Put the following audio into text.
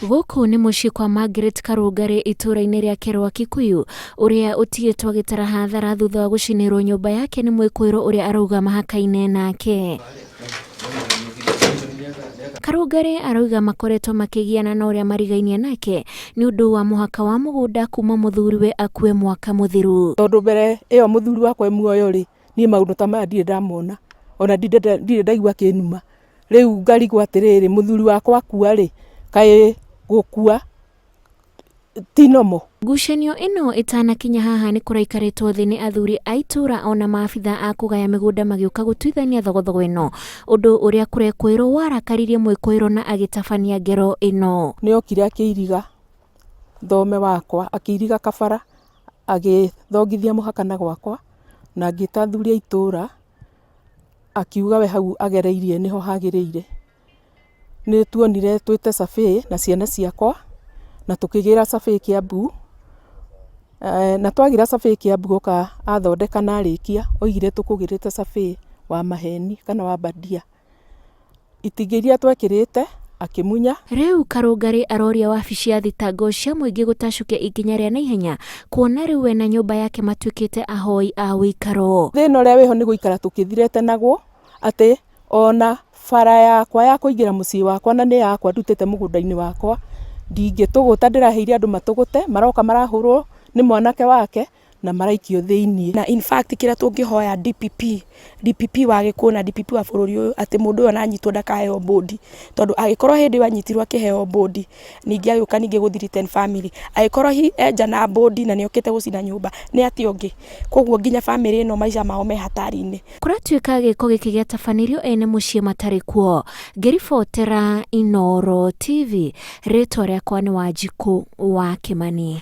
Gũkũ nĩ mũciĩ kwa Margaret Karũngari itũra-inĩ rĩa Kerwa Kikuyu, ũrĩa ũtigĩtwo agĩtara hathara thutha wa gũcinĩrwo nyũmba yake nĩ mwĩkũĩrwo ũrĩa arauga mahakaine nake. Karũngari arauga makoretwo makĩgiana na ũrĩa marigainie nake nĩ ũndũ wa mũhaka wa mũgũnda kuma mũthuriwe akue mwaka mũthiru. Tondũ mbere ĩyo mũthuri wakwa muoyo rĩ, niĩ maũndũ ta maya ndirĩ ndamona, ona ndirĩ ndaigua kĩnuma. Rĩu ngarigwo atĩrĩrĩ, mũthuri wakwa akua rĩ, kaĩ gũkua ti nomo. Ngucanio ĩno ĩtanakinya haha nĩ kũraikarĩtwo thĩ nĩ athuri a itũra ona maabitha a kũgaya mĩgũnda magĩũka gũtuithania thogothogo ĩno, ũndũ ũrĩa kũrekwĩrwo warakaririe mwĩkũĩrwo na agĩtabania ngero ĩno. Nĩ okire akĩiriga thome wakwa, akĩiriga kabara, agĩthongithia mũhaka gwakwa, na ngĩta athuri a itũra, akiuga we hau agereirie nĩho hagĩrĩire. Nĩ tuonire twĩte cabi na ciana ciakwa, na tũkĩgĩra cabi Kiambu, na twagira cabi Kiambu oka athondeka na arĩkia, oigire tũkũgĩrĩte cabi wa maheni kana wa bandia. Itingĩ iria twekĩrĩte akĩmunya. Rĩu Karũngari aroria wabici ya thitango cia mũingĩ gũtacũkia ikinya rĩa naihenya, kuona rĩu we na nyũmba yake matuĩkĩte ahoi a wĩikaro. Thĩna ũrĩa wĩho nĩ gũikara tũkĩthirĩte naguo, atĩ ona bara yakwa ya kũingĩra mũciĩ wakwa na nĩ yakwa ndutĩte mũgũnda-inĩ wakwa, ndingĩtũgũta, ndĩraheire andũ matũgũte, maroka marahũrwo nĩ mwanake wake na maraikio thĩiniĩ. Na in fact kĩrĩa tũngĩhoya DPP wa Gĩkũyũ na DPP wa bũrũri ũyũ, atĩ mũndũ ũyũ ananyitwo ndakaheo bondi, tondũ agĩkorwo hĩndĩ ĩyo anyitirwo akĩheo bondi, ningĩ agĩũka ningĩ gũthiriten family, agĩkorwo enja na bondi na nĩokĩte gũcina nyũmba, nĩ atĩ ũngĩ, koguo nginya family ĩno maica mao me hatari-inĩ. Kũratuĩka gĩko gĩkĩ gĩatabanĩrio ene mũciĩ matarĩ kuo. Ngĩribotera Inooro TV, rĩtwa rĩakwa nĩ Wanjikũ wa Kĩmani.